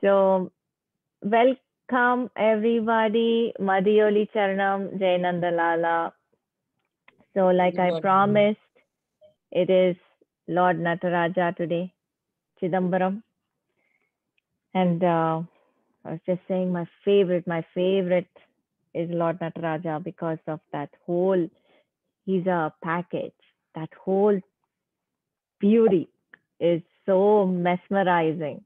So, welcome everybody. Madhyoli Charanam, Jayanandalala. So, like I Good morning. promised, it is Lord Nataraja today, Chidambaram. And I was just saying my favorite is Lord Nataraja because of that whole, he's a package. That whole beauty is so mesmerizing.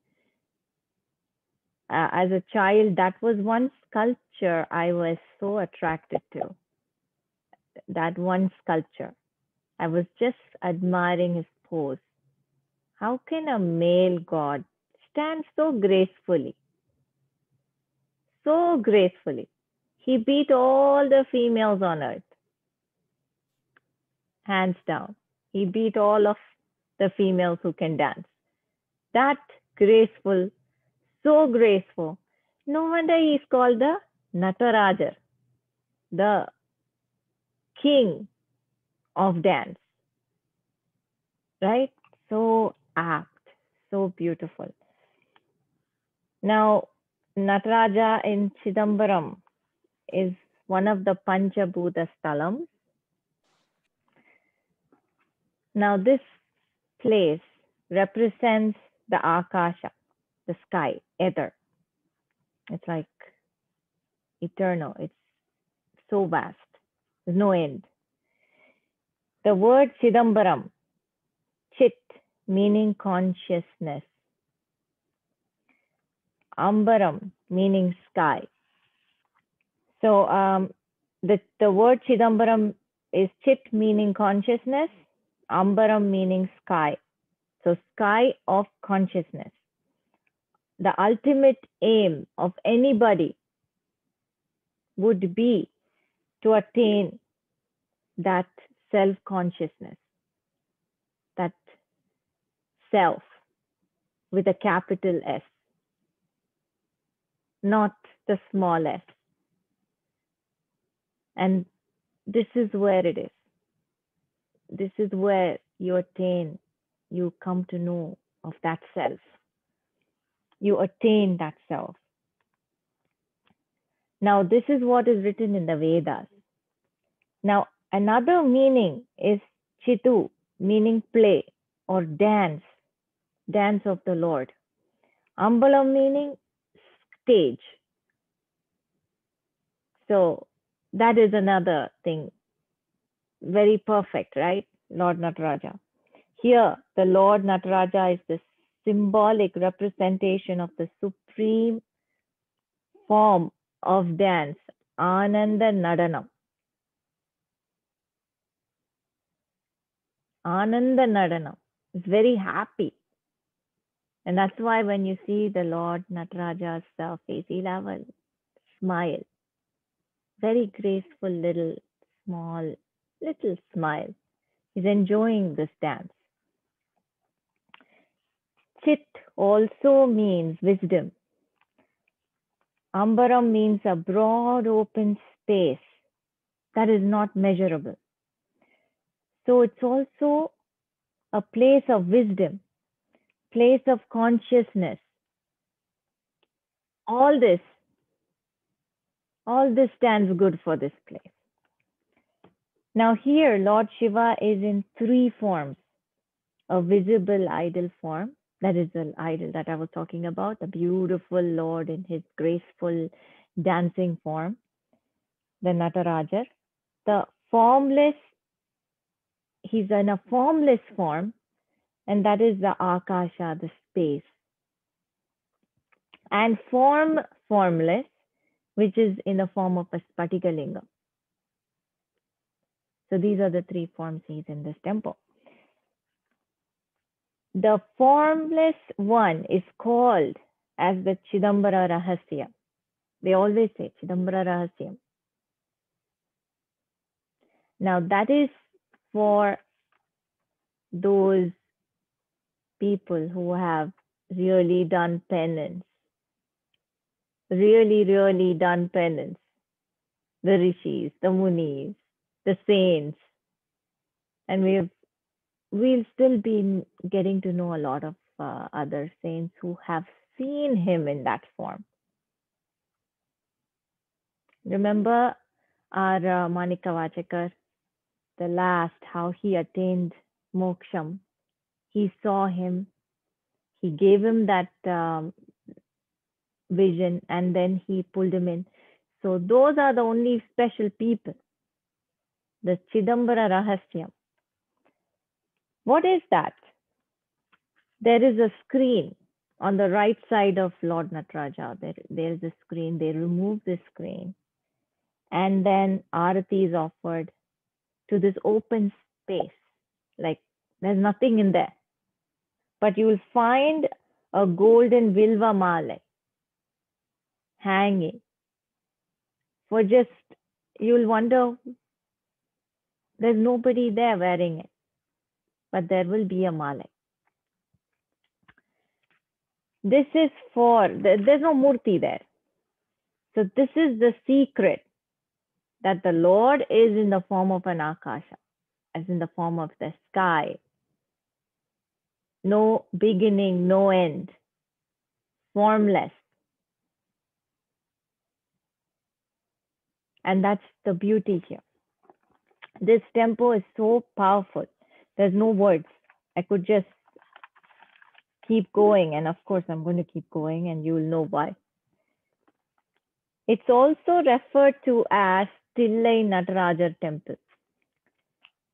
As a child, that was one sculpture I was so attracted to. That one sculpture. I was just admiring his pose. How can a male god stand so gracefully? So gracefully. He beat all the females on earth, hands down. He beat all of the females who can dance. That graceful, so graceful. No wonder he's called the Natarajar, the king of dance, right? So apt, so beautiful. Now, Nataraja in Chidambaram is one of the Panchabhuta Sthalams. Now, this place represents the Akasha, the sky, ether. It's like eternal, it's so vast, there's no end. The word Chidambaram, Chit, meaning consciousness, Ambaram, meaning sky. So the word Chidambaram is Chit meaning consciousness, Ambaram meaning sky. So sky of consciousness. The ultimate aim of anybody would be to attain that self-consciousness, that self with a capital S, not the small s. And this is where it is. This is where you attain, you come to know of that self. You attain that self. Now, this is what is written in the Vedas. Now, another meaning is Chitu, meaning play or dance, dance of the Lord. Ambalam meaning stage. So that is another thing. Very perfect, right? Lord Nataraja. Here, the Lord Nataraja is the symbolic representation of the supreme form of dance, Ananda Nadanam. Ananda Nadanam is very happy. And that's why when you see the Lord Nataraja's face, he'll have a smile, very graceful little small little smile. He's enjoying this dance. Chit also means wisdom. Ambaram means a broad open space that is not measurable. So it's also a place of wisdom, place of consciousness. All this, all this stands good for this place. Now here, Lord Shiva is in three forms. A visible idol form, that is the idol that I was talking about, the beautiful Lord in his graceful dancing form, the Natarajar. The formless, he's in a formless form, and that is the Akasha, the space. And formless, which is in the form of a Spatika Lingam. So these are the three forms he's in this temple. The formless one is called as the Chidambara Rahasya. They always say Chidambara Rahasyam. Now that is for those people who have really done penance, really done penance. The rishis, the munis, the saints, and we'll still be getting to know a lot of other saints who have seen him in that form. Remember our Manikavachakar, the last, how he attained moksham. He saw him, he gave him that vision, and then he pulled him in. So those are the only special people. The Chidambara Rahasyam. What is that? There is a screen on the right side of Lord Nataraja. There is a screen. They remove the screen. And then Arati is offered to this open space. Like there's nothing in there. But you will find a golden Vilva Mala hanging. For just, you'll wonder, there's nobody there wearing it. But there will be a mala. This is for, there's no murti there. So this is the secret, that the Lord is in the form of an akasha, as in the form of the sky. No beginning, no end, formless. And that's the beauty here. This tempo is so powerful. There's no words. I could just keep going. And of course, I'm going to keep going and you will know why. It's also referred to as Tillai Natarajar Temple.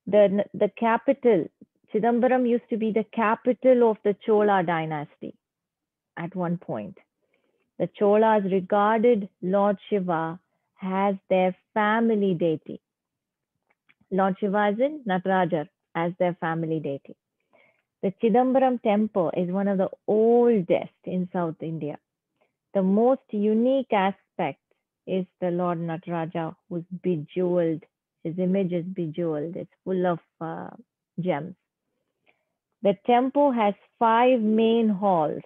The capital, Chidambaram used to be the capital of the Chola dynasty at one point. The Cholas regarded Lord Shiva as their family deity. Lord Shiva is in Natarajar as their family deity. The Chidambaram temple is one of the oldest in South India. The most unique aspect is the Lord Nataraja, who's bejeweled. His image is bejeweled. It's full of gems. The temple has 5 main halls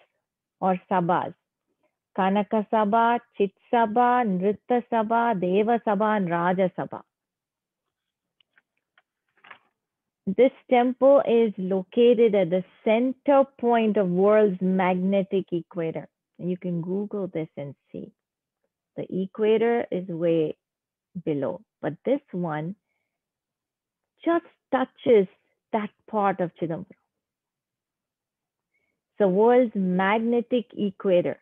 or sabhas: Kanaka Sabha, Chit Sabha, Nritta Sabha, Deva Sabha, and Raja Sabha. This temple is located at the center point of world's magnetic equator. And you can Google this and see. The equator is way below, but this one just touches that part of Chidambaram. The world's magnetic equator.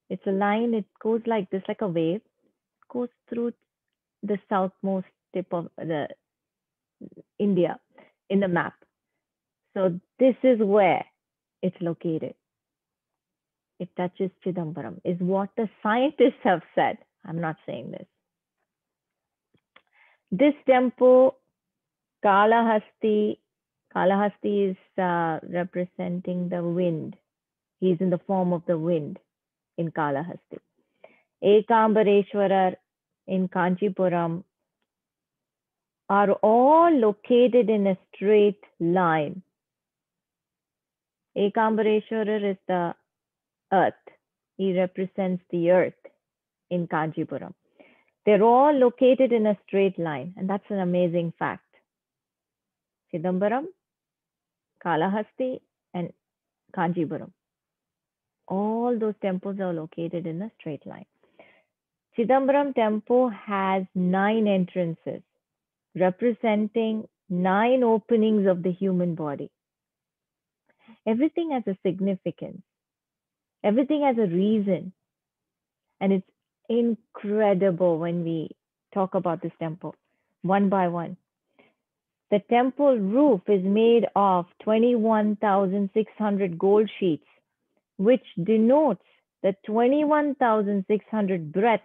It's a line, it goes like this, like a wave. It goes through the southmost tip of the India in the map. So this is where it's located. It touches Chidambaram, is what the scientists have said. I'm not saying this. This temple, Kalahasti is representing the wind. He's in the form of the wind in Kalahasti. Ekambareshwarar in Kanchipuram are all located in a straight line. Ekambareshwarar is the earth. He represents the earth in Kanchipuram. They're all located in a straight line, and that's an amazing fact. Chidambaram, Kalahasti, and Kanchipuram. All those temples are located in a straight line. Chidambaram temple has 9 entrances, representing 9 openings of the human body. Everything has a significance. Everything has a reason. And it's incredible when we talk about this temple, one by one. The temple roof is made of 21,600 gold sheets, which denotes the 21,600 breaths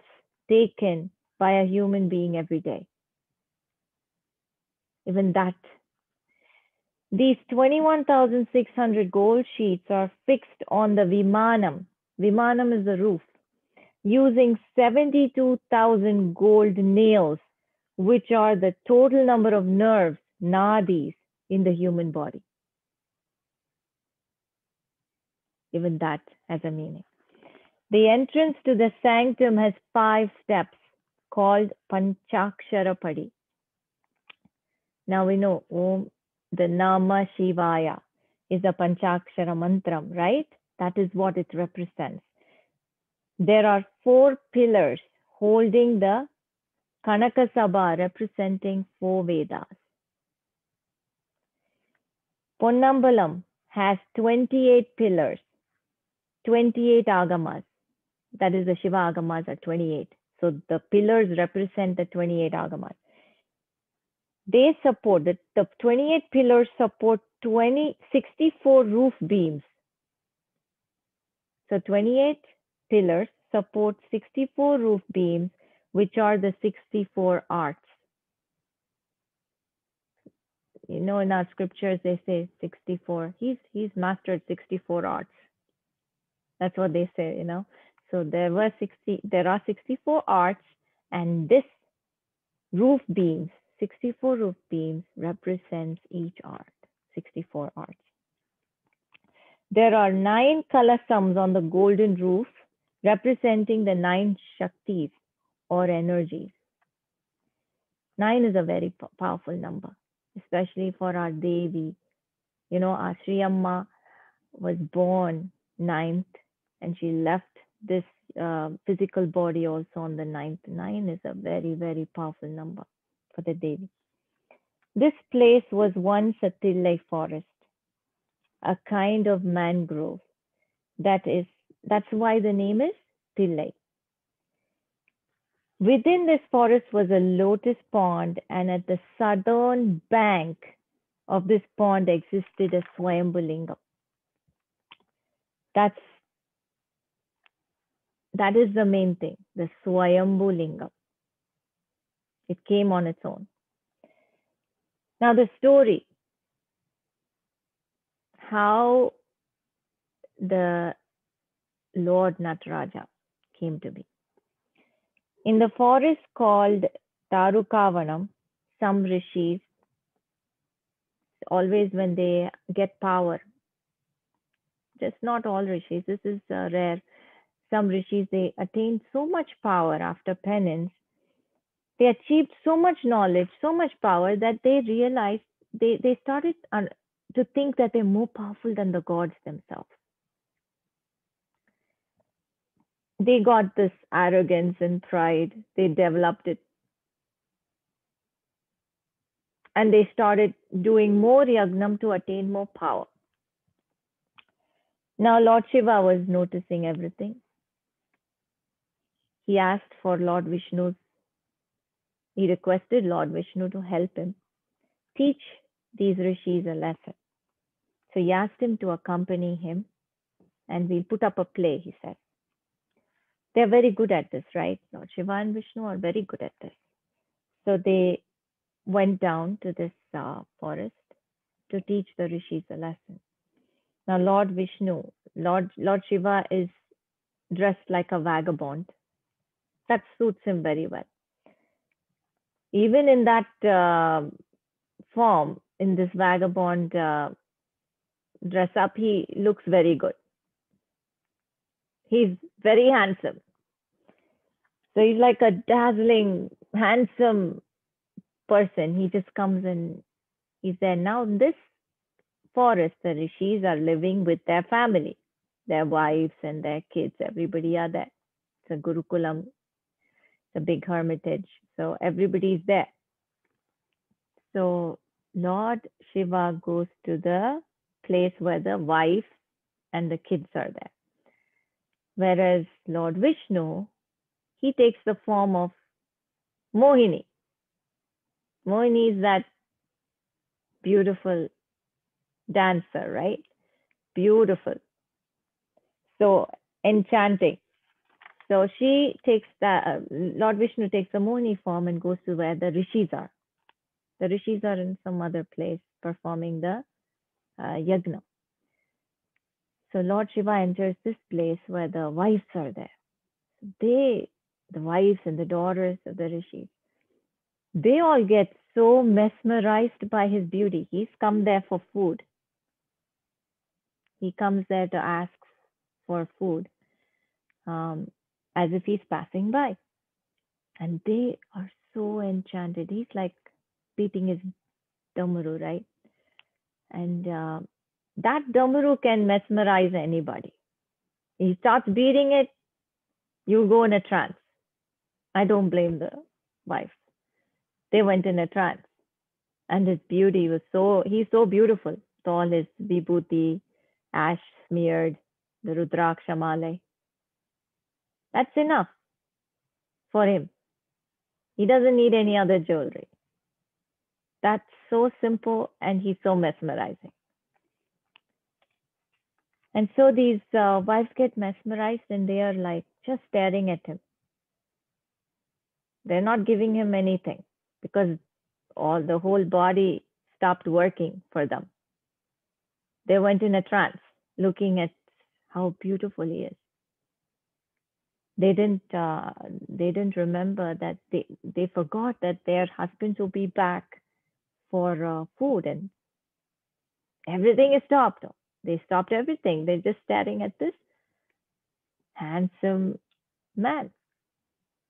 taken by a human being every day. Even that. These 21,600 gold sheets are fixed on the Vimanam. Vimanam is the roof, using 72,000 gold nails, which are the total number of nerves, nadis, in the human body. Even that has a meaning. The entrance to the sanctum has 5 steps called Panchakshara Padi. Now we know Om, the Nama Shivaya is the Panchakshara Mantram, right? That is what it represents. There are 4 pillars holding the Kanaka Sabha, representing 4 Vedas. Ponnambalam has 28 pillars, 28 agamas. That is, the Shiva agamas are 28. So the pillars represent the 28 agamas. They support, the 28 pillars support 64 roof beams. So 28 pillars support 64 roof beams, which are the 64 arts. You know, in our scriptures, they say 64. He's mastered 64 arts. That's what they say, you know. So there are 64 arts, and this roof beams, 64 roof beams represents each art, 64 arts. There are 9 kalasams on the golden roof, representing the 9 Shaktis or energies. 9 is a very powerful number, especially for our Devi. You know, our Sri Amma was born 9th, and she left this physical body also on the 9th. 9 is a very, very powerful number for the Devi. This place was once a Tillai forest, a kind of mangrove. That's why the name is Tillai. Within this forest was a lotus pond, and at the southern bank of this pond existed a Swayambhu. That is the main thing, the Swayambhu Lingam. It came on its own. Now the story, how the Lord Nataraja came to be. In the forest called Tarukavanam, some rishis, always when they get power, just not all rishis, this is rare. Some rishis, they attained so much power after penance. They achieved so much knowledge, so much power that they realized, they started to think that they're more powerful than the gods themselves. They got this arrogance and pride, they developed it. And they started doing more yagnam to attain more power. Now Lord Shiva was noticing everything. He asked for Lord Vishnu. He requested Lord Vishnu to help him teach these rishis a lesson. So he asked him to accompany him, and we'll put up a play, he said. They're very good at this, right? Lord Shiva and Vishnu are very good at this. So they went down to this forest to teach the rishis a lesson. Now Lord Vishnu, Lord Shiva is dressed like a vagabond. That suits him very well. Even in that form, in this vagabond dress up, he looks very good. He's very handsome. So he's like a dazzling, handsome person. He just comes and he's there. Now in this forest, the rishis are living with their family, their wives and their kids. Everybody are there. It's a Gurukulam. It's a big hermitage. So everybody's there. So Lord Shiva goes to the place where the wife and the kids are there. Whereas Lord Vishnu, he takes the form of Mohini. Mohini is that beautiful dancer, right? Beautiful. So enchanting. So she takes the, Lord Vishnu takes the Mohini form and goes to where the rishis are. The rishis are in some other place performing the yagna. So Lord Shiva enters this place where the wives are there. The wives and the daughters of the rishis, they all get so mesmerized by his beauty. He's come there for food. He comes there to ask for food, as if he's passing by. And they are so enchanted. He's like beating his damuru, right? And that damuru can mesmerize anybody. He starts beating it, you go in a trance. I don't blame the wife. They went in a trance. And his beauty was he's so beautiful. With all his vibhuti, ash smeared, the Rudraksha Male. That's enough for him. He doesn't need any other jewelry. That's so simple and he's so mesmerizing. And so these wives get mesmerized and they are like just staring at him. They're not giving him anything because the whole body stopped working for them. They went in a trance looking at how beautiful he is. They didn't remember that they forgot that their husbands will be back for food, and everything is stopped. They stopped everything. They're just staring at this handsome man.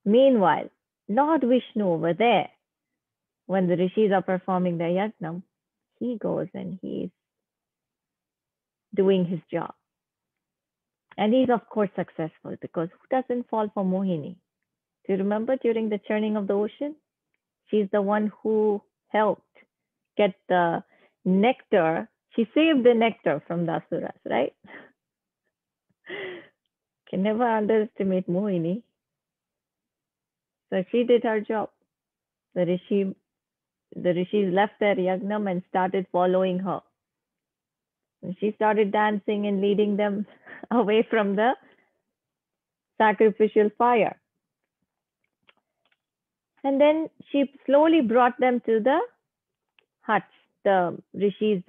Meanwhile, Lord Vishnu over there, when the rishis are performing their yajna, he goes and he's doing his job. And he's of course successful because who doesn't fall for Mohini? Do you remember during the churning of the ocean? She's the one who helped get the nectar. She saved the nectar from the asuras, right? Can never underestimate Mohini. So she did her job. The rishis left their yagnam and started following her. And she started dancing and leading them away from the sacrificial fire. And then she slowly brought them to the huts, the rishis'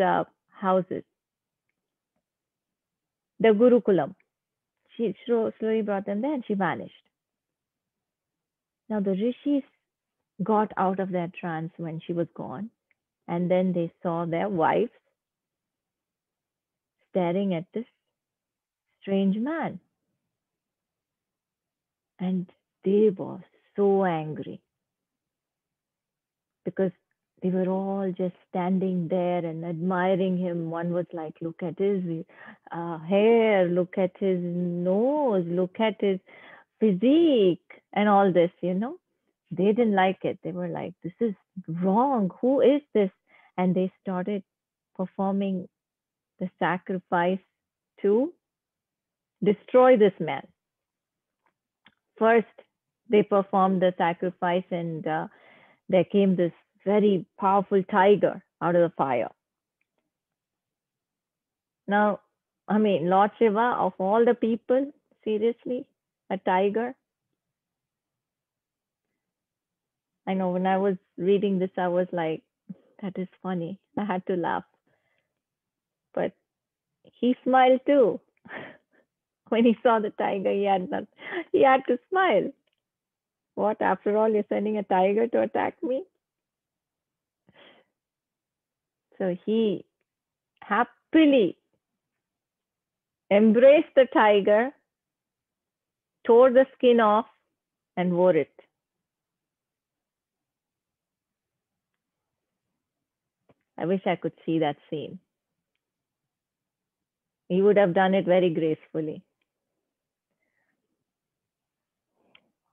houses, the Gurukulam. She slowly brought them there and she vanished. Now the rishis got out of their trance when she was gone, and then they saw their wives staring at this strange man. And they were so angry because they were all just standing there and admiring him. One was like, look at his hair, look at his nose, look at his physique, and all this, They didn't like it. They were like, this is wrong. Who is this? And they started performing the sacrifice to destroy this man. First, they performed the sacrifice, and there came this very powerful tiger out of the fire. Now, I mean, Lord Shiva, of all the people, seriously, a tiger? I know when I was reading this, I was like, that is funny. I had to laugh. But he smiled too. When he saw the tiger, he had to smile. What, after all, you're sending a tiger to attack me? So he happily embraced the tiger, tore the skin off, and wore it. I wish I could see that scene. He would have done it very gracefully.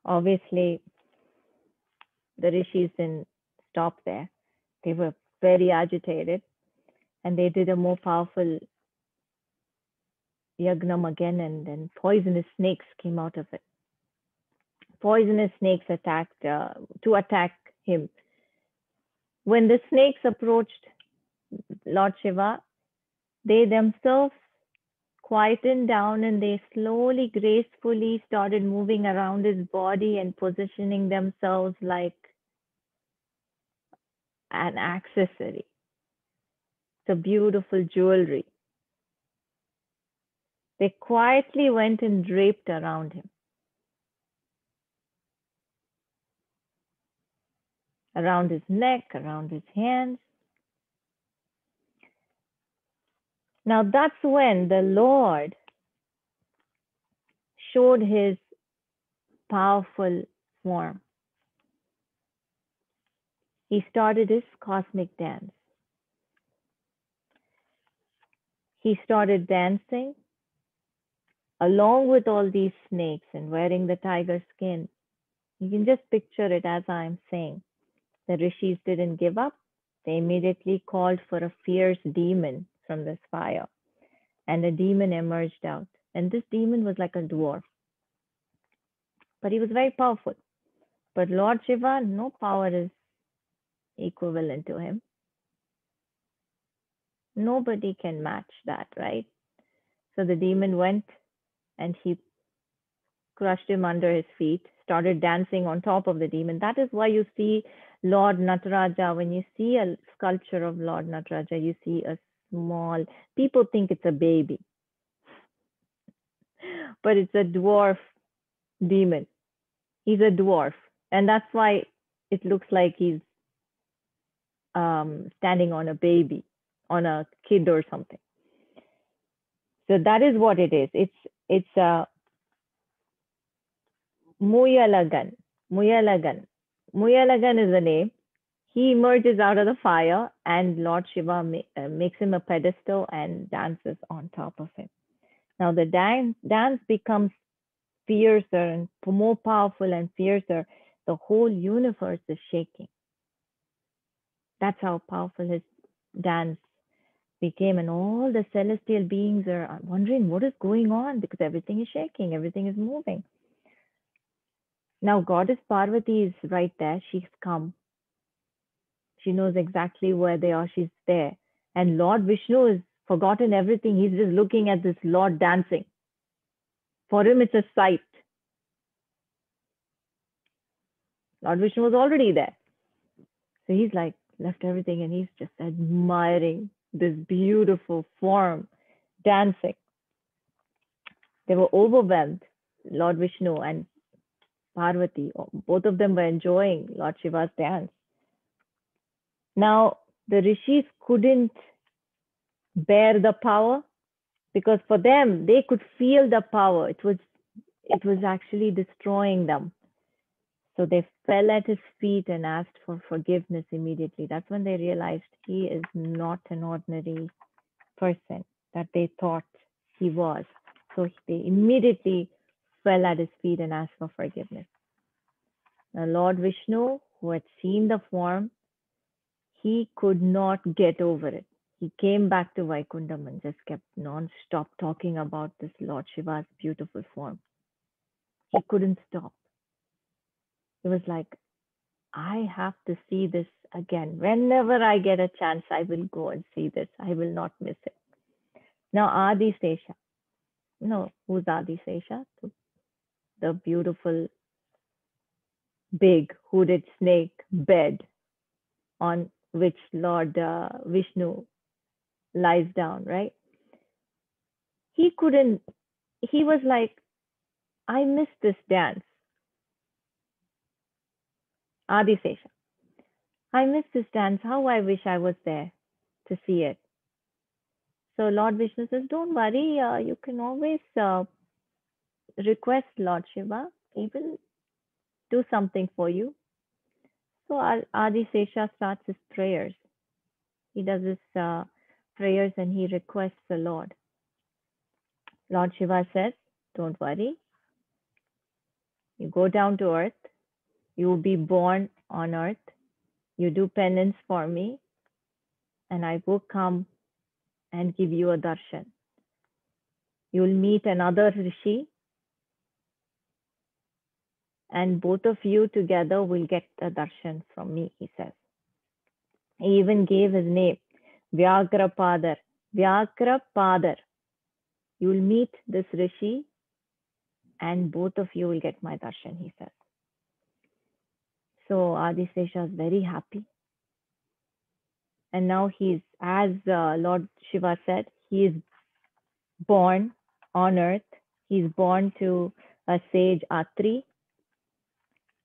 Obviously, the rishis didn't stop there. They were very agitated, and they did a more powerful yagnam again, and then poisonous snakes came out of it. Poisonous snakes attacked to attack him. When the snakes approached Lord Shiva, they themselves quietened down and they slowly, gracefully started moving around his body and positioning themselves like an accessory. It's a beautiful jewelry. They quietly went and draped around him, around his neck, around his hands. Now that's when the Lord showed his powerful form. He started his cosmic dance. He started dancing along with all these snakes and wearing the tiger skin. You can just picture it as I'm saying. The rishis didn't give up. They immediately called for a fierce demon from this fire, and a demon emerged out. And this demon was like a dwarf, but he was very powerful. But Lord Shiva, no power is equivalent to him. Nobody can match that, right? So the demon went and he crushed him under his feet, started dancing on top of the demon. That is why you see Lord Nataraja, when you see a sculpture of Lord Nataraja, you see a small, people think it's a baby, but it's a dwarf demon. He's a dwarf. And that's why it looks like he's standing on a baby, on a kid or something. So that is what it is. It's a Muyalagan. Muyalagan. Muyalagan is the name. He emerges out of the fire, and Lord Shiva makes him a pedestal and dances on top of him. Now the dance becomes fiercer and more powerful and fiercer. The whole universe is shaking. That's how powerful his dance became, and all the celestial beings are wondering what is going on because everything is shaking, everything is moving. Now Goddess Parvati is right there. She's come. She knows exactly where they are. She's there. And Lord Vishnu has forgotten everything. He's just looking at this Lord dancing. For him, it's a sight. Lord Vishnu was already there. So he's like left everything and he's just admiring this beautiful form dancing. They were overwhelmed, Lord Vishnu and Parvati. Both of them were enjoying Lord Shiva's dance. Now, the rishis couldn't bear the power because for them, they could feel the power. It was actually destroying them. So they fell at his feet and asked for forgiveness immediately. That's when they realized he is not an ordinary person that they thought he was. So they immediately fell at his feet and asked for forgiveness. Now, Lord Vishnu, who had seen the form, he could not get over it. He came back to Vaikundam and just kept non-stop talking about this Lord Shiva's beautiful form. He couldn't stop. It was like, I have to see this again. Whenever I get a chance, I will go and see this. I will not miss it. Now, Adi Sesha. No, who's Adi Sesha? The beautiful, big, hooded snake bed on which Lord Vishnu lies down, right? He couldn't, he was like, I miss this dance. Adi Sesha. I miss this dance. How I wish I was there to see it. So Lord Vishnu says, don't worry, you can always request Lord Shiva. He will do something for you. So Adi Sesha starts his prayers. He does his prayers and he requests the Lord. Lord Shiva says, don't worry. You go down to earth. You will be born on earth. You do penance for me. And I will come and give you a darshan. You will meet another rishi. And both of you together will get a darshan from me, he says. He even gave his name, Vyagrapadar. Vyagrapadar. You will meet this rishi and both of you will get my darshan, he says. So Adi Sesha is very happy. And now he's, as Lord Shiva said, he is born on earth. He's born to a sage Atri,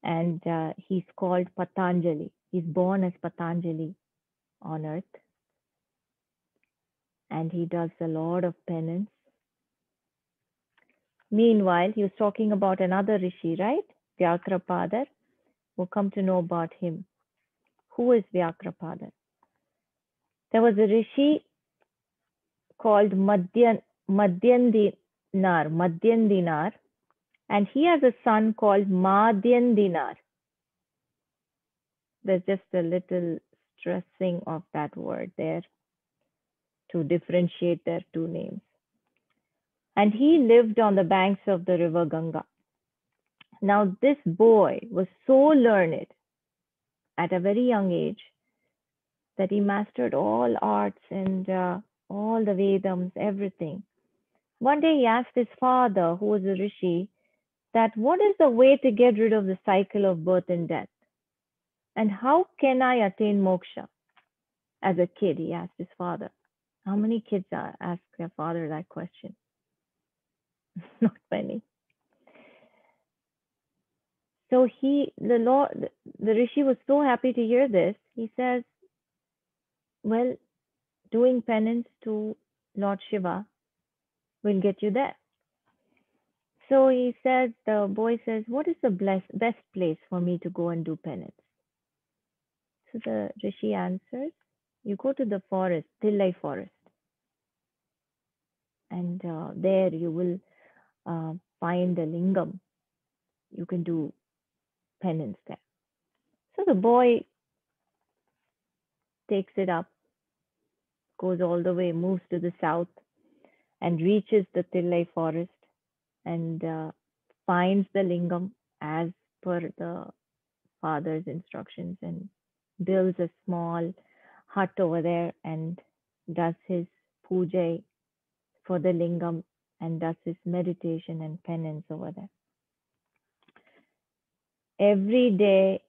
and he's called Patanjali. He's born as Patanjali on earth. And he does a lot of penance. Meanwhile, he was talking about another rishi, right? Vyagrapadar. We'll come to know about him. Who is Vyagrapadar? There was a rishi called Madhyandi. Madhyan Dinar, and he has a son called Madhyan Dinar. There's just a little stressing of that word there to differentiate their two names. And he lived on the banks of the river Ganga. Now, this boy was so learned at a very young age that he mastered all arts and all the Vedams, everything. One day he asked his father, who was a rishi, that what is the way to get rid of the cycle of birth and death? And how can I attain moksha? As a kid, he asked his father. How many kids ask their father that question? Not many. So the rishi was so happy to hear this. He says, well, doing penance to Lord Shiva will get you there. So he said, the boy says, what is the best place for me to go and do penance? So the rishi answers, you go to the forest, Thillai forest, and there you will find the lingam. You can do penance there. So the boy takes it up, goes all the way, moves to the south, and reaches the Thillai forest and finds the lingam as per the father's instructions and builds a small hut over there and does his puja for the lingam and does his meditation and penance over there. Every day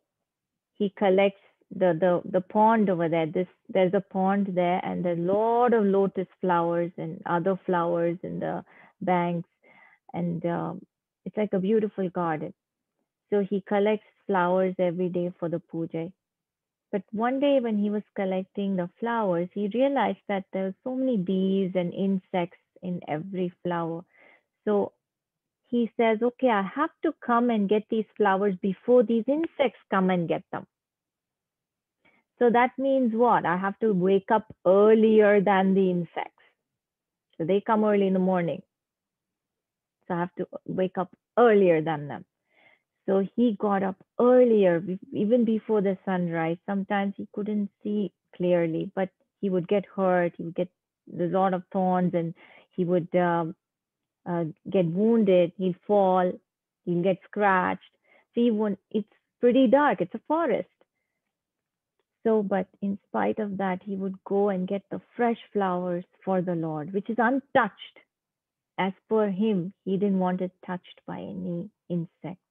he collects the pond over there. There's a pond there and there's a lot of lotus flowers and other flowers in the banks, and it's like a beautiful garden. So he collects flowers every day for the puja. But one day when he was collecting the flowers, he realized that there were so many bees and insects in every flower. So he says, okay, I have to come and get these flowers before these insects come and get them. So that means what? I have to wake up earlier than the insects. So they come early in the morning. So I have to wake up earlier than them. So he got up earlier, even before the sunrise. Sometimes he couldn't see clearly, but he would get hurt. He would get a lot of thorns, and he would get wounded. He'd fall. He'll get scratched. So it's pretty dark. It's a forest. So, but in spite of that, he would go and get the fresh flowers for the Lord, which is untouched. As per him, he didn't want it touched by any insect.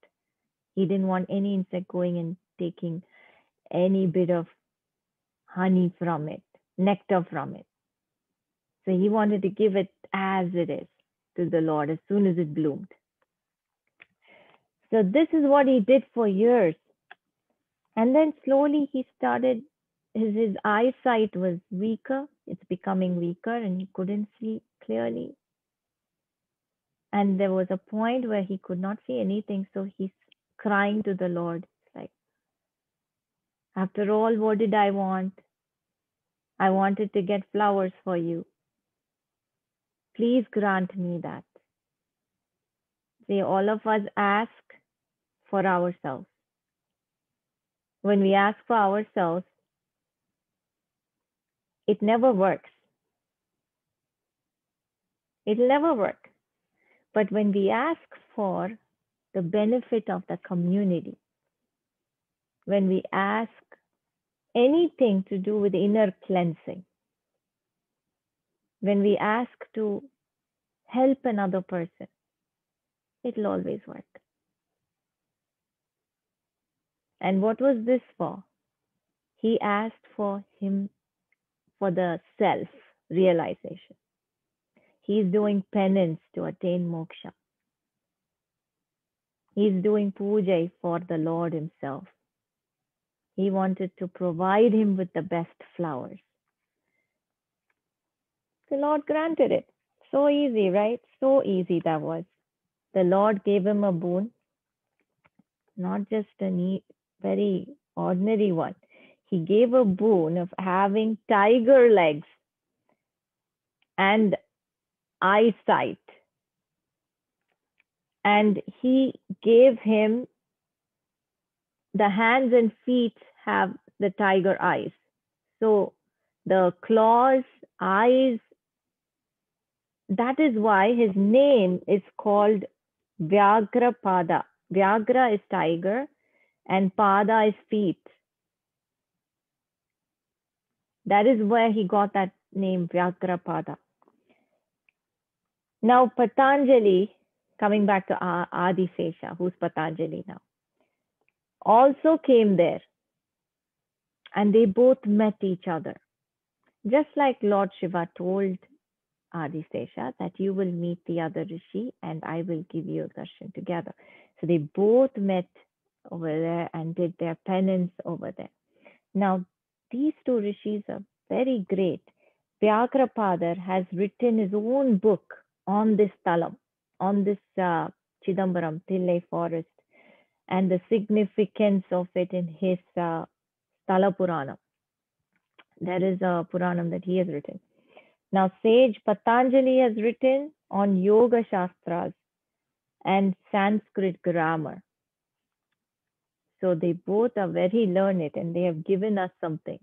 He didn't want any insect going and taking any bit of honey from it, nectar from it. So he wanted to give it as it is to the Lord as soon as it bloomed. So this is what he did for years. And then slowly he started, his eyesight was weaker. It's becoming weaker and he couldn't see clearly. And there was a point where he could not see anything. So he's crying to the Lord. It's like, after all, what did I want? I wanted to get flowers for you. Please grant me that. See, all of us ask for ourselves. When we ask for ourselves, it never works. It'll never work. But when we ask for the benefit of the community, when we ask anything to do with inner cleansing, when we ask to help another person, it'll always work. And what was this for? He asked for the self realization. He's doing penance to attain moksha. He's doing puja for the Lord himself. He wanted to provide him with the best flowers. The Lord granted it. So easy, right? So easy that was. The Lord gave him a boon, not just a very ordinary one. He gave a boon of having tiger legs and eyesight. And he gave him the hands and feet have the tiger eyes. So the claws, eyes, that is why his name is called Vyagrapada. Vyagra is tiger and Pada is feet. That is where he got that name, Vyagrapada. Now, Patanjali, coming back to Adi Sesha, who's Patanjali now, also came there and they both met each other. Just like Lord Shiva told Adi Sesha that you will meet the other Rishi and I will give you a darshan together. So they both met over there and did their penance over there. Now, these two Rishis are very great. Vyagrapada has written his own book on this Talam, on this Chidambaram, Thillai forest, and the significance of it in his Sthala Purana. There is a Puranam that he has written. Now, sage Patanjali has written on Yoga Shastras and Sanskrit grammar. So they both are very learned and they have given us something.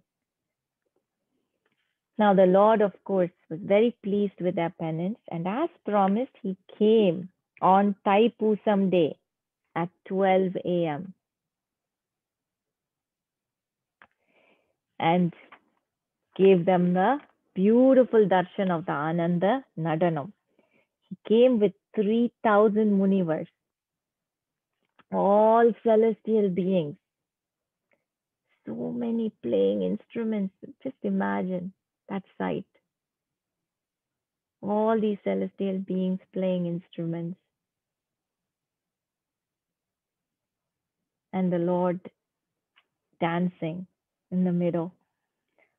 Now, the Lord, of course, was very pleased with their penance, and as promised, he came on Thaipusam day at 12 a.m. and gave them the beautiful darshan of the Ananda Nadanam. He came with 3,000 munivars, all celestial beings, so many playing instruments. Just imagine that sight. All these celestial beings playing instruments. And the Lord dancing in the middle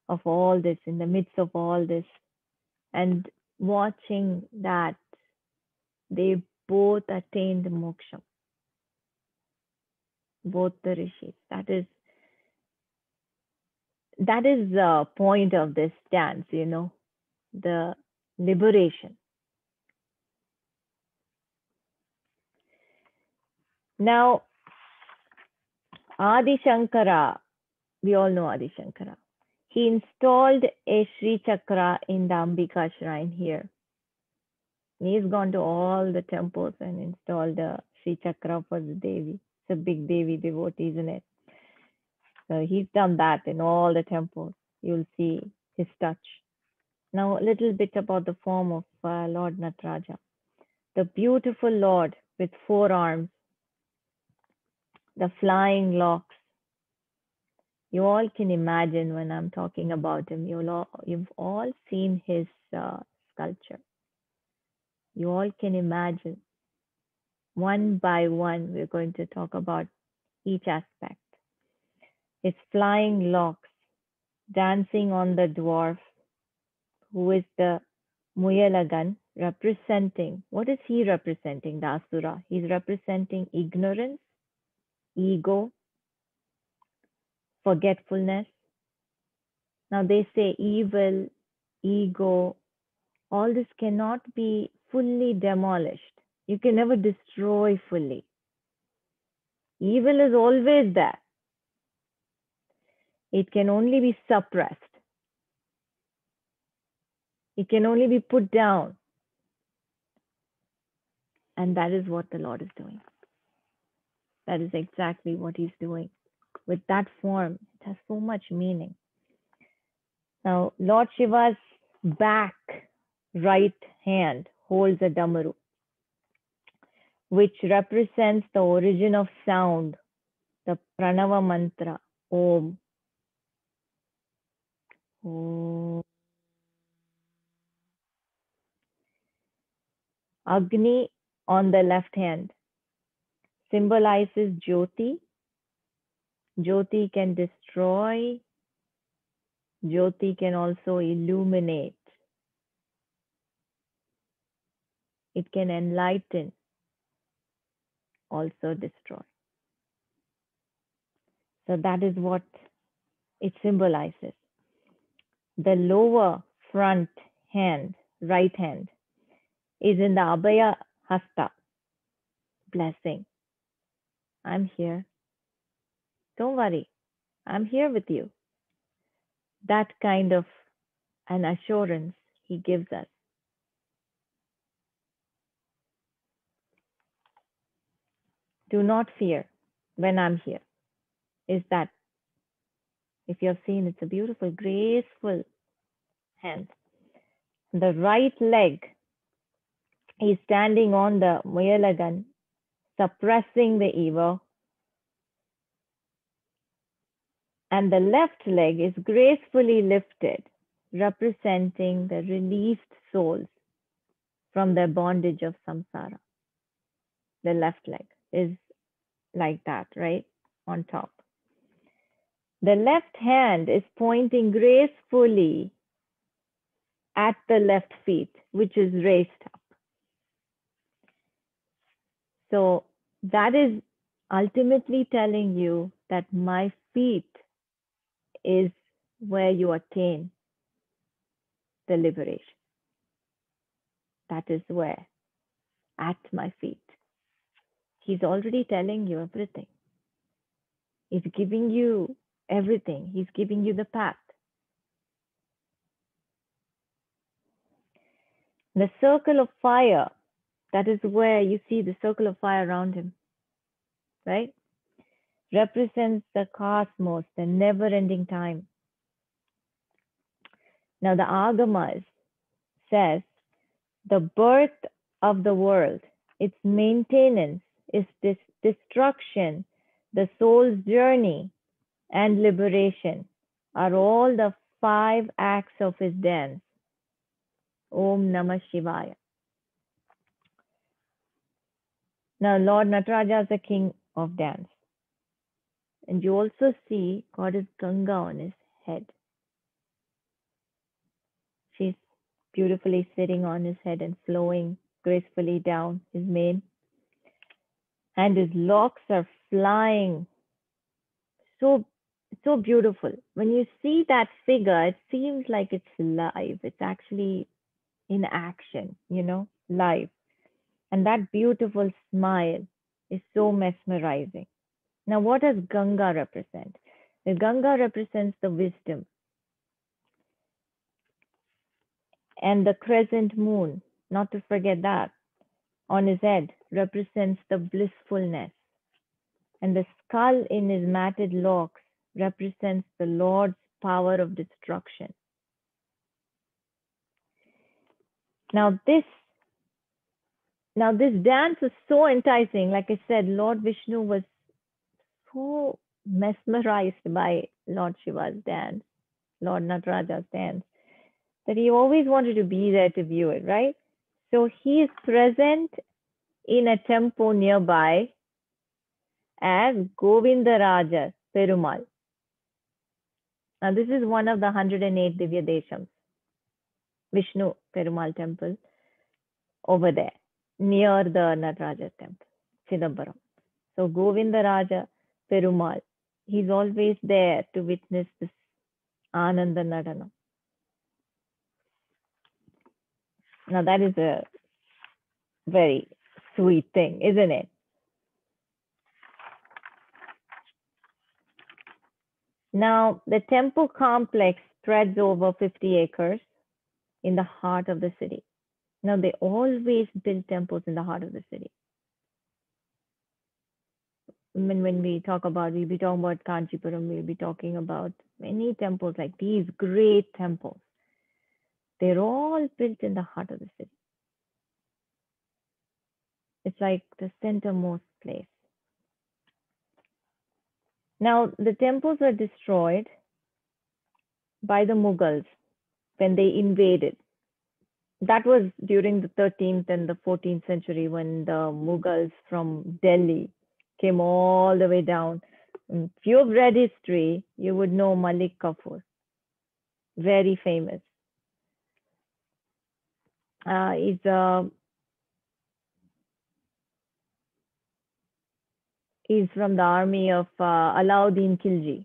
of all this, in the midst of all this, and watching that they both attained moksha, both the rishis. That is the point of this dance, the liberation. Now, Adi Shankara, we all know Adi Shankara. He installed a Sri Chakra in the Ambika shrine here. He's gone to all the temples and installed a Sri Chakra for the Devi. It's a big Devi devotee, isn't it? So he's done that in all the temples. You'll see his touch. Now, a little bit about the form of Lord Nataraja. The beautiful Lord with 4 arms, the flying locks. You all can imagine when I'm talking about him. You've all seen his sculpture. You all can imagine. One by one, we're going to talk about each aspect. His flying locks, dancing on the dwarf, who is the Muyalagan, representing, what is he representing, the Asura? He's representing ignorance, ego, forgetfulness. Now they say evil, ego, all this cannot be fully demolished. You can never destroy fully. Evil is always there. It can only be suppressed. It can only be put down. And that is what the Lord is doing. That is exactly what he's doing. With that form, it has so much meaning. Now, Lord Shiva's back right hand holds a damaru, which represents the origin of sound, the pranava mantra, Om. Om. Agni on the left hand symbolizes Jyoti. Jyoti can destroy. Jyoti can also illuminate. It can enlighten, also destroy. So that is what it symbolizes. The lower front hand, right hand, is in the Abhaya Hasta. blessing. I'm here. Don't worry. I'm here with you. That kind of an assurance he gives us. Do not fear when I'm here. Is that, if you have seen, it's a beautiful, graceful hand. The right leg is standing on the Muyalagan, suppressing the evil. And the left leg is gracefully lifted, representing the released souls from their bondage of samsara. The left leg is like that, right? On top. The left hand is pointing gracefully at the left feet, which is raised up. So that is ultimately telling you that my feet is where you attain the liberation. That is where, at my feet. He's already telling you everything. He's giving you everything. He's giving you the path. The circle of fire, that is where you see the circle of fire around him, right? Represents the cosmos, the never-ending time. Now the Agamas says the birth of the world, its maintenance, its destruction, the soul's journey, and liberation are all the 5 acts of his dance. Om Namah Shivaya. Now, Lord Nataraja is the king of dance. And you also see Goddess Ganga on his head. She's beautifully sitting on his head and flowing gracefully down his mane. And his locks are flying. So beautiful. When you see that figure, it seems like it's live. It's actually in action, live. And that beautiful smile is so mesmerizing. Now, what does Ganga represent? The Ganga represents the wisdom. And the crescent moon, not to forget that, on his head represents the blissfulness. And the skull in his matted locks represents the Lord's power of destruction. Now this dance was so enticing. Like I said, Lord Vishnu was so mesmerized by Lord Shiva's dance, Lord Nataraja's dance, that he always wanted to be there to view it, right? So he is present in a temple nearby as Govindaraja Perumal. Now this is one of the 108 Divya Deshams, Vishnu Perumal temple over there, near the Nataraja temple, Chidambaram. So Govindaraja Perumal, he's always there to witness this Ananda Nadana. Now that is a very sweet thing, isn't it? Now the temple complex spreads over 50 acres in the heart of the city. Now they always build temples in the heart of the city. When we talk about, we'll be talking about Kanchipuram, we'll be talking about many temples like these great temples. They're all built in the heart of the city. It's like the centermost place. Now, the temples were destroyed by the Mughals when they invaded. That was during the 13th and the 14th century when the Mughals from Delhi came all the way down. If you've read history, you would know Malik Kafur, very famous. He's from the army of Alauddin Khilji,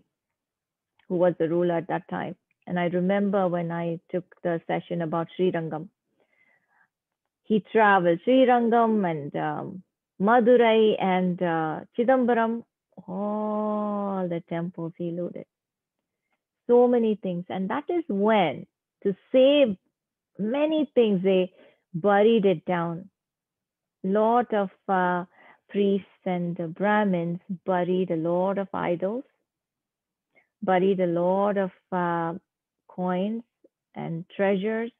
who was the ruler at that time. And I remember when I took the session about Sri Rangam, he traveled Sri Rangam and Madurai and Chidambaram, all the temples he looted. So many things. And that is when, to save many things, they buried it down. Lot of priests and Brahmins buried a lot of idols, buried a lot of coins and treasures,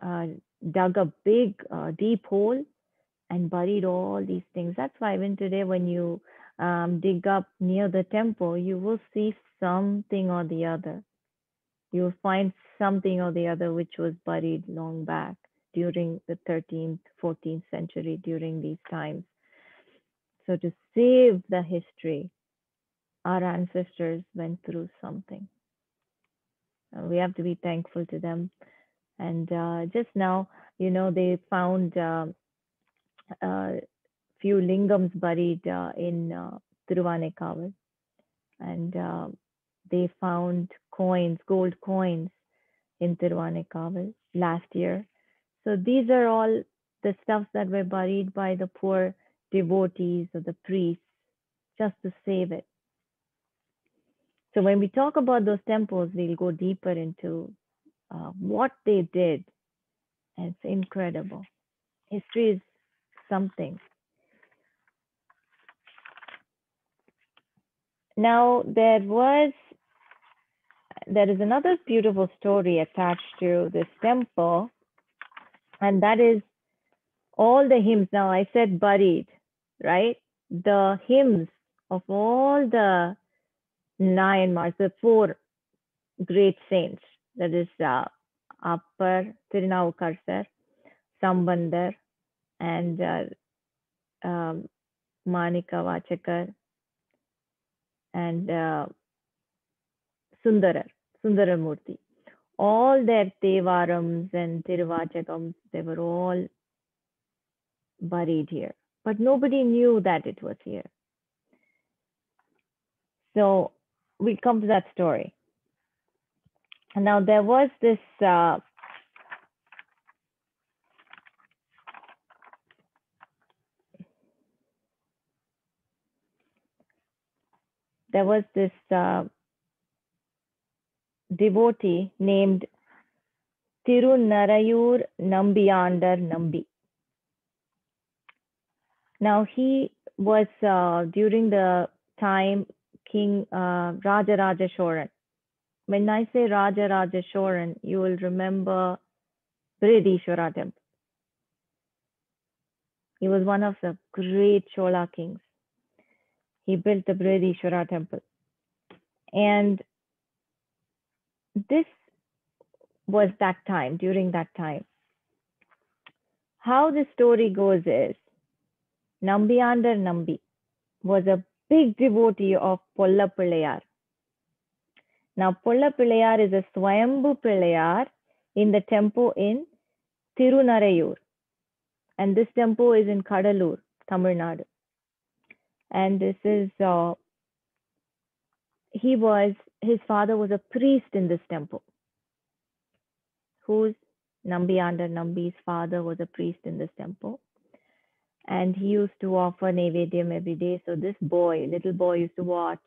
uh, dug a big, deep hole and buried all these things. That's why even today, when you dig up near the temple, you will see something or the other. You will find something or the other which was buried long back during the 13th, 14th century, during these times. So, to save the history, our ancestors went through something. We have to be thankful to them. And just now, they found few lingams buried in Thiruvanekkaval, and they found coins, gold coins in Thiruvanekkaval last year. So these are all the stuffs that were buried by the poor devotees or the priests just to save it. So when we talk about those temples, we'll go deeper into what they did. And it's incredible. History is something. Now, there is another beautiful story attached to this temple, and that is all the hymns. Now, I said buried, right? The hymns of all the Nayanmars, the four great saints, that is Appar, Tirunavukkarasar, Sambandar, and Manika Vachakar, and Sundaramurti. All their Tevarams and Tiruvachakams, they were all buried here. But nobody knew that it was here. So we come to that story. And now there was this devotee named Tirunarayur Nambiyandar Nambi. Now he was during the time King Rajaraja Choran. When I say Rajaraja Choran, you will remember Brihadishwara temple. He was one of the great Chola kings. He built the Brihadishwara temple. And this was that time, during that time. How the story goes is, Nambiyandar Nambi was a big devotee of Polla Pillayar. Now, Polla Pillayar is a Swayambhu Pillayar in the temple in Tirunarayur. And this temple is in Kadalur, Tamil Nadu. And this is, his father was a priest in this temple. Who's Nambiyandar Nambi's father was a priest in this temple. And he used to offer Nevedyam every day. So this little boy used to watch,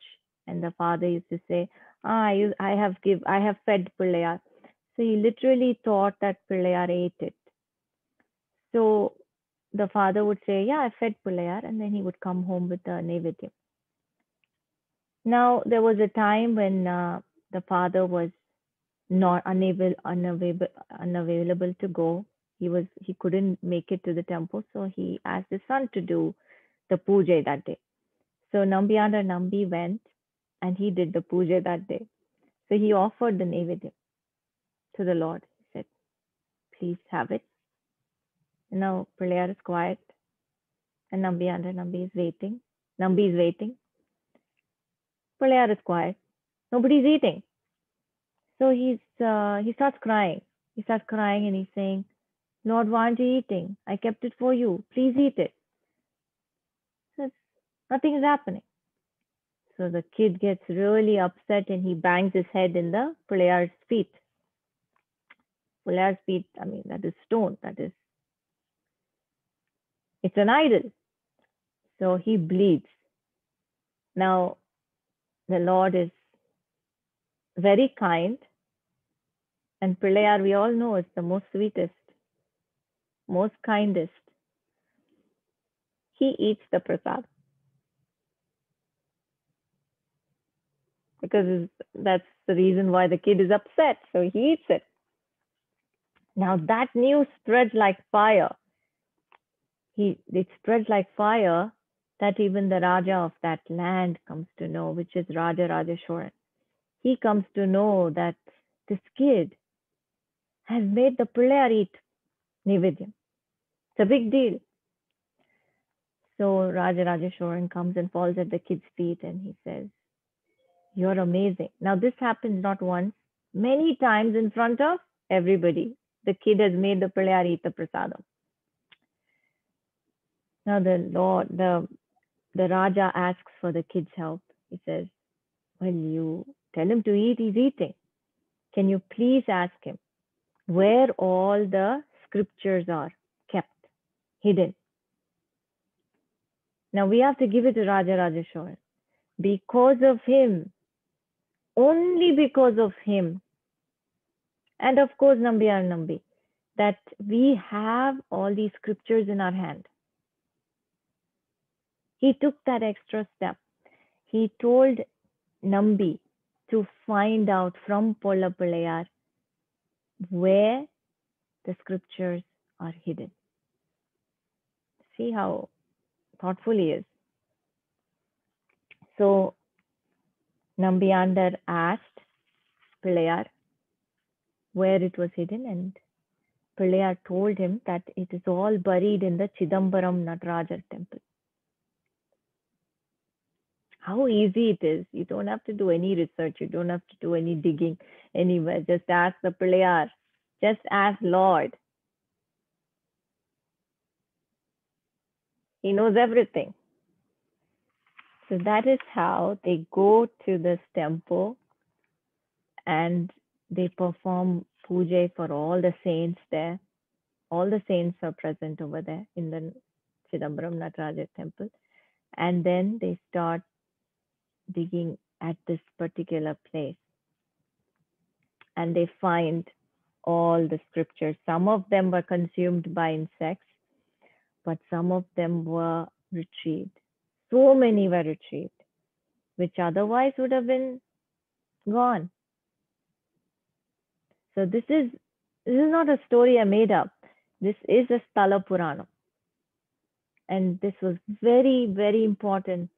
and the father used to say, I have fed Pillayar. So he literally thought that Pillayar ate it. So the father would say, yeah, I fed Pillayar, and then he would come home with the Nevedyam. Now, there was a time when the father was not unavailable to go. He couldn't make it to the temple, so he asked his son to do the puja that day. So Nambiyandar Nambi went and he did the puja that day. So he offered the Nevedyam to the Lord. He said, please have it. And now Pillayar is quiet and Nambiyandar Nambi is waiting. Nambi is waiting. Pillayar is quiet. Nobody's eating. So he starts crying. He starts crying and he's saying, Lord, why aren't you eating? I kept it for you. Please eat it. So nothing is happening. So the kid gets really upset and he bangs his head in the Pillayar's feet. Pillayar's feet, I mean, that is stone. That is. It's an idol. So he bleeds. Now, the Lord is very kind, and Pillayar, we all know, is the most sweetest, most kindest. He eats the prasad because that's the reason why the kid is upset. So he eats it. Now that news spreads like fire. It spreads like fire that even the Raja of that land comes to know, which is Raja Rajeshwaran. He comes to know that this kid has made the Pillayar eat Nivedyam. It's a big deal. So Raja Rajeshwaran comes and falls at the kid's feet and he says, "You're amazing." Now this happens not once, many times in front of everybody. The kid has made the Pillayar eat the prasadam. Now the Raja asks for the kid's help. He says, "Well, you tell him to eat, he's eating. Can you please ask him where all the scriptures are kept, hidden?" Now we have to give it to Raja Rajeshwaran. Because of him, only because of him, and of course Nambiar Nambi, that we have all these scriptures in our hand. He took that extra step. He told Nambi to find out from Polla Pillayar where the scriptures are hidden. See how thoughtful he is. So Nambiandar asked Pillayar where it was hidden, and Pillayar told him that it is all buried in the Chidambaram Natarajar temple. How easy it is. You don't have to do any research. You don't have to do any digging anywhere. Just ask the Pillayar. Just ask Lord. He knows everything. So that is how they go to this temple and they perform puja for all the saints there. All the saints are present over there in the Chidambaram Nataraja temple. And then they start digging at this particular place. And they find all the scriptures. Some of them were consumed by insects, but some of them were retrieved. So many were retrieved, which otherwise would have been gone. So this is not a story I made up. This is a Sthala Puranam. And this was very, very important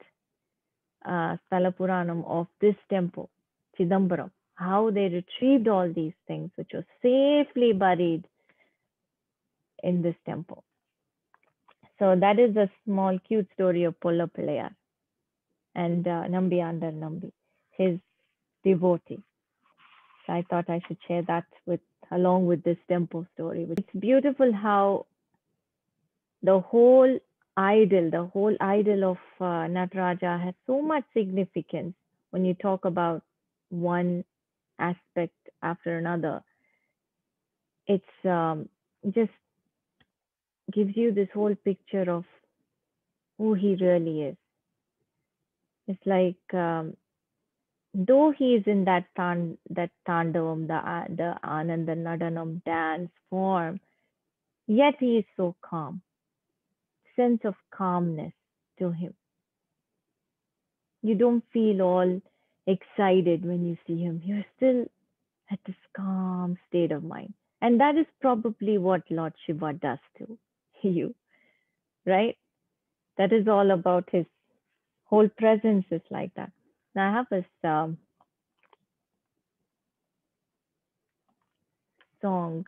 Sthala Puranam of this temple, Chidambaram, how they retrieved all these things which were safely buried in this temple. So that is a small, cute story of Polla Pillayar and Nambiandar Nambi, his devotee. So I thought I should share that along with this temple story. It's beautiful how the whole idol of Nataraja has so much significance when you talk about one aspect after another. It's just gives you this whole picture of who he really is. It's like though he is in that tandavam, the Ananda Nadanam dance form, yet he is so calm. Sense of calmness to him. You don't feel all excited when you see him. You're still at this calm state of mind. And that is probably what Lord Shiva does to you, right? That is all about his whole presence is like that. Now I have a song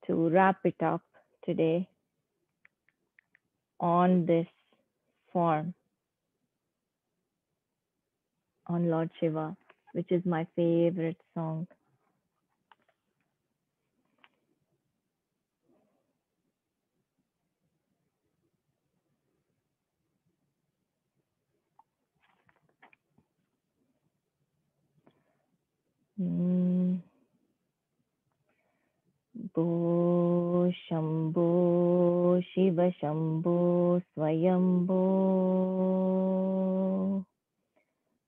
to wrap it up today on this form on Lord Shiva, which is my favorite song. Bo Shambho Shiv Shambho स्वयम्भो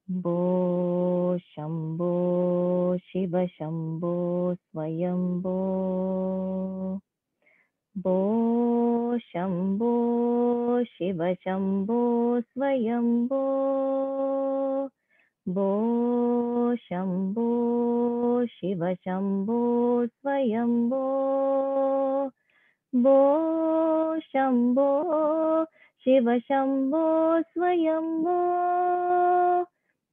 भो शम्भो शिव शम्भो स्वयम्भो भो शम्भो शिव शम्भो स्वयम्भो भो शम्भो शिव शम्भो स्वयम्भो भो शम्भो शिव शम्भो स्वयम्भो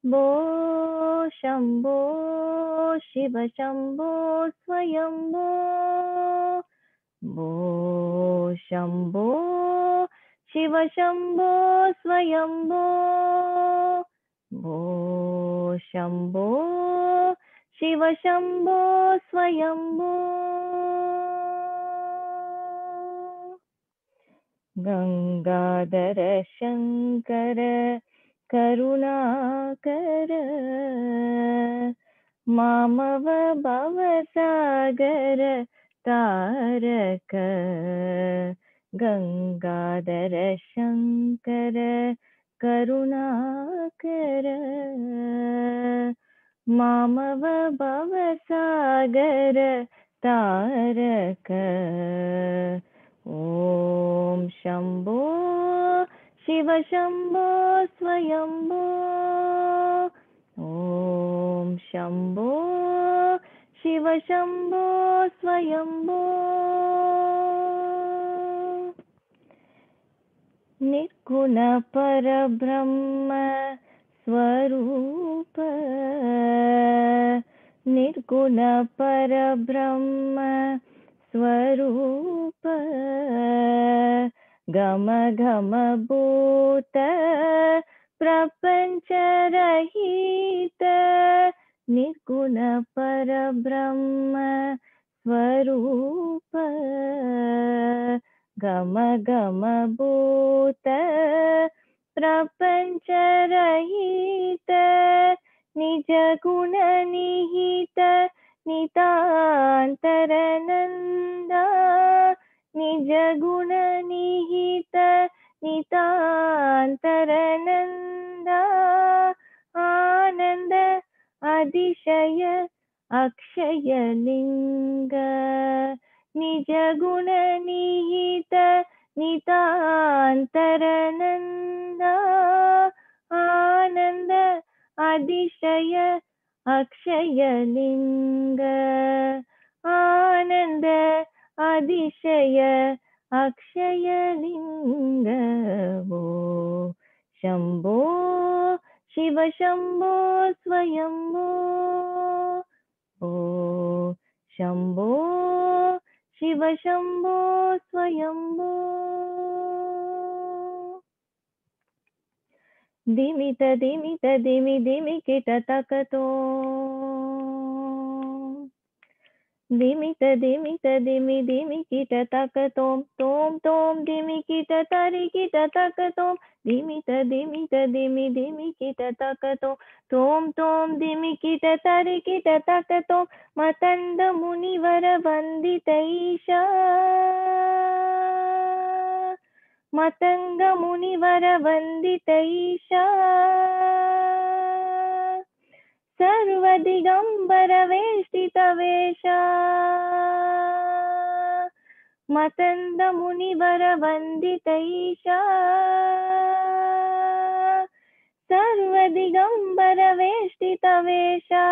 भो शम्भो शिव शम्भो स्वयम्भो भो शम्भो शिव शम्भो स्वयम्भो भो शम्भो शिव शम्भो स्वयम्भो गंगाधर शंकर करुणाकर मामव भवसागर तारक गंगाधर शंकर करुणाकर मामव भवसागर तारक ॐ शम्भो शिव शम्भो स्वयम्भो ॐ शम्भो शिव शम्भो स्वयम्भो निर्गुण परब्रह्म स्वरूप निर्गुण परब्रह्म स्वरूप गम गम भूत प्रपंच रहित निर्गुण परब्रह्म स्वरूप गम गम भूत प्रपंच रहित निज गुण निहित नितान्तरनन्दा निज गुण निहित नितान्तरनन्दा आनंद अतिशय अक्षय लिंग निज गुण निहित नितान्तरनन्दा आनंद अतिशय अक्षय लिंग आनंद अतिशय अक्षय लिंग वो शंभो शिव शंभो स्वयंभो ओ शंभो शिव शंभो स्वयंभो दिमित दिमित दिमि दिमि किट तकतो दिमित दिमित दिमि दिमि किट तकतोम तोम तोम दिमि किट तरि किट तकतोम दिमित दिमित दिमि दिमि किट तकतो तोम तोम दिमि किट तरि किट तकतोम मतंद मुनिवर वंदित ईशा मतंग मुनिवर वंदित ईशा सर्वदिगंबर वेष्टित वेशा मतंद मुनिवर वंदित ईशा सर्वदिगंबर वेष्टित वेशा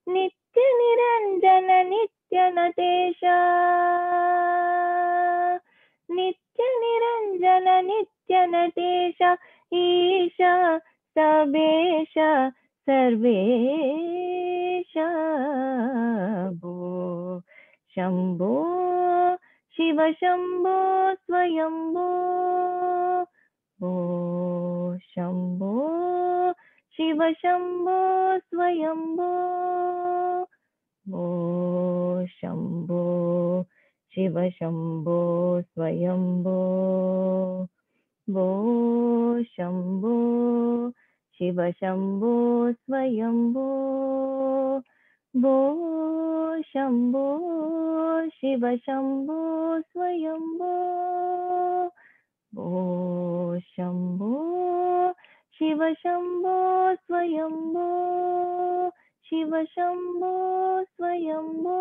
नित्य निरंजन नित्य नटेशा नित्य निरंजन नित्य नटेशा ईशा सबेश सर्वेश भो शंभो शिव शंभो स्वयंभो भो शंभो शिव शंभो स्वयंभो भो शंभो शिव शंभो स्वयंभो भो शंभो शिव शंभो स्वयंभो भो शंभो शिव शम्भो स्वयम्भो ओ शम्भो शिव शम्भो स्वयम्भो शिव शम्भो स्वयम्भो